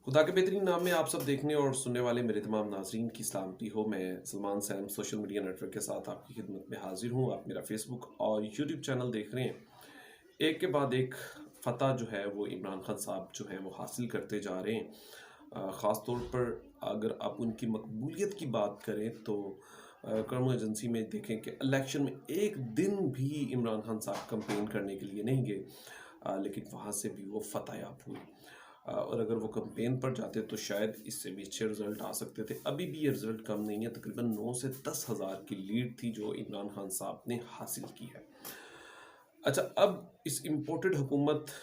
खुदा के बेहतरीन नाम में आप सब देखने और सुनने वाले मेरे तमाम नाजरीन की सलामती हो। मैं Salman Sam social media network के साथ आपकी खिदमत में हाजिर हूँ। आप मेरा फेसबुक और यूट्यूब चैनल देख रहे हैं। एक के बाद एक फतह जो है वो इमरान खान साहब जो है वो हासिल करते जा रहे हैं। ख़ास तौर पर अगर आप उनकी मकबूलियत की बात करें तो क्रम एजेंसी में देखें कि इलेक्शन में एक दिन भी इमरान खान साहब कंपेन करने के लिए नहीं गए, लेकिन वहाँ से भी वो फतह याब हुई। और अगर वो कैंपेन पर जाते तो शायद इससे भी अच्छे रिजल्ट आ सकते थे। अभी भी ये रिजल्ट कम नहीं है, तकरीबन 9 से 10 हज़ार की लीड थी जो इमरान खान साहब ने हासिल की है। अच्छा, अब इस इम्पोर्टेड हुकूमत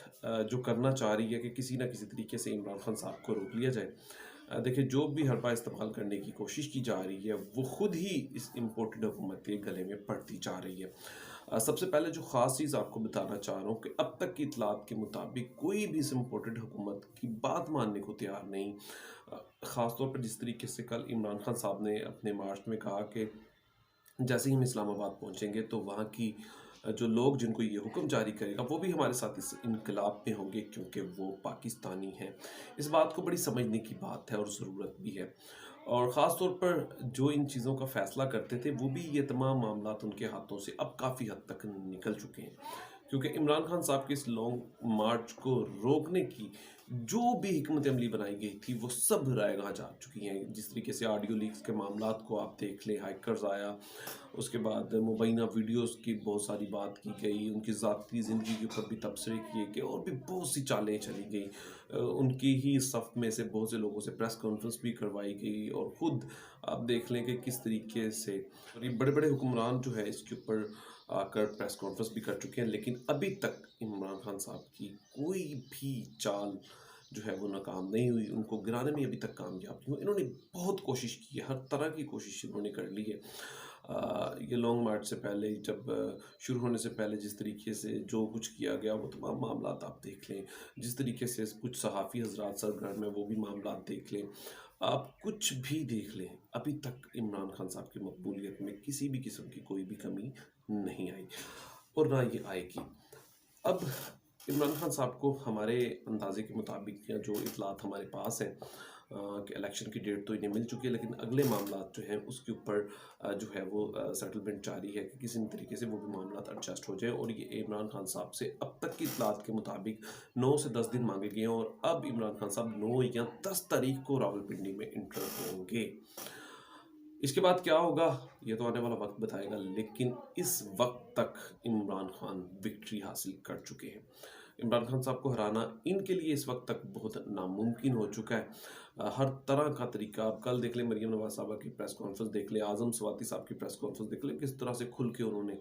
जो करना चाह रही है कि किसी ना किसी तरीके से इमरान खान साहब को रोक लिया जाए। देखिए, जो भी हरबा इस्तेमाल करने की कोशिश की जा रही है वो खुद ही इस इम्पोर्टेड हुकूमत के गले में पड़ती जा रही है। सबसे पहले जो ख़ास चीज़ आपको बताना चाह रहा हूँ कि अब तक की इतलात के मुताबिक कोई भी इस इम्पोर्टेड हुकूमत की बात मानने को तैयार नहीं। ख़ास तौर पर जिस तरीके से कल इमरान खान साहब ने अपने मार्च में कहा कि जैसे ही हम इस्लामाबाद पहुंचेंगे तो वहाँ की जो लोग जिनको ये हुक्म जारी करेगा वो भी हमारे साथ इस इनकलाब में होंगे, क्योंकि वो पाकिस्तानी हैं। इस बात को बड़ी समझने की बात है और ज़रूरत भी है। और ख़ास तौर पर जो इन चीज़ों का फ़ैसला करते थे वो भी ये तमाम मामलात उनके हाथों से अब काफ़ी हद तक निकल चुके हैं, क्योंकि इमरान खान साहब के इस लॉन्ग मार्च को रोकने की जो भी हिकमत अमली बनाई गई थी वो सब रायगाह जा चुकी हैं। जिस तरीके से ऑडियो लीक्स के मामलात को आप देख लें, हैकर्स आया, उसके बाद मुबैना वीडियोस की बहुत सारी बात की गई, उनकी ज़ाती ज़िंदगी के ऊपर भी तबसरे किए गए और भी बहुत सी चालें चली गई। उनकी ही सफ़ में से बहुत से लोगों से प्रेस कॉन्फ्रेंस भी करवाई गई और ख़ुद आप देख लें कि किस तरीके से और ये बड़े बड़े हुक्मरान जो है इसके ऊपर आकर प्रेस कॉन्फ्रेंस भी कर चुके हैं, लेकिन अभी तक इमरान खान साहब की कोई भी चाल जो है वो नाकाम नहीं हुई। उनको गिराने में अभी तक कामयाब नहीं हुई। इन्होंने बहुत कोशिश की है, हर तरह की कोशिश इन्होंने कर ली है। ये लॉन्ग मार्च से पहले जब शुरू होने से पहले जिस तरीके से जो कुछ किया गया वो तमाम मामलात आप देख लें, जिस तरीके से कुछ सहाफ़ी हजरात सरगर्म है वो भी मामलात देख लें, आप कुछ भी देख लें, अभी तक इमरान खान साहब की मकबूलियत में किसी भी किस्म की कोई भी कमी नहीं आई और ना ये आएगी। अब इमरान खान साहब को हमारे अंदाजे के मुताबिक या जो इतलात हमारे पास हैं कि इलेक्शन की डेट तो इन्हें मिल चुकी है, लेकिन अगले मामलात जो हैं उसके ऊपर जो है वो सेटलमेंट जारी है कि किसी तरीके से वो भी मामलात एडजस्ट हो जाए। और ये इमरान खान साहब से अब तक की इतलात के मुताबिक 9 से 10 दिन मांगे गए हैं और अब इमरान खान साहब 9 या 10 तारीख को रावलपिंडी में इंटर होंगे। इसके बाद क्या होगा ये तो आने वाला वक्त बताएगा, लेकिन इस वक्त तक इमरान खान विक्ट्री हासिल कर चुके हैं। इमरान खान साहब को हराना इनके लिए इस वक्त तक बहुत नामुमकिन हो चुका है। हर तरह का तरीका आप कल देख लें, मरीम नवाज साहबा की प्रेस कॉन्फ्रेंस देख लें, आज़म स्वाति साहब की प्रेस कॉन्फ्रेंस देख लें, किस तरह से खुल के उन्होंने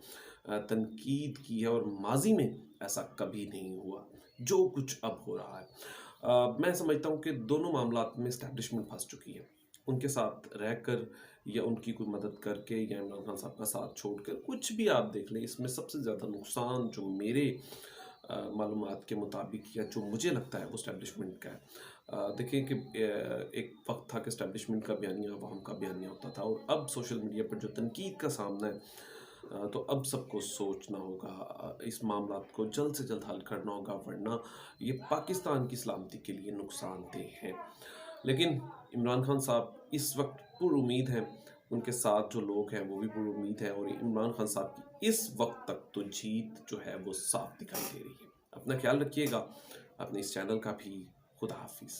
तनकीद की है और माजी में ऐसा कभी नहीं हुआ जो कुछ अब हो रहा है। मैं समझता हूँ कि दोनों मामलात में इस्टेब्लिशमेंट फंस चुकी है। उनके साथ रहकर या उनकी कोई मदद करके या इमरान खान साहब का साथ छोड़कर कुछ भी आप देख लें, इसमें सबसे ज़्यादा नुकसान जो मेरे मालूमात के मुताबिक या जो मुझे लगता है वो इस्टेब्लिशमेंट का है। देखिए कि एक वक्त था कि इस्टेब्लिशमेंट का बयानिया अवाम का बयानिया होता था और अब सोशल मीडिया पर जो तनकीद का सामना है, तो अब सबको सोचना होगा, इस मामलात को जल्द से जल्द हल करना होगा, वरना ये पाकिस्तान की सलामती के लिए नुकसानदेह है। लेकिन इमरान खान साहब इस वक्त पुरुमीद हैं, उनके साथ जो लोग हैं वो भी पुरुमीद है और इमरान खान साहब की इस वक्त तक तो जीत जो है वो साफ दिखाई दे रही है। अपना ख्याल रखिएगा, अपने इस चैनल का भी। खुदा हाफिज़।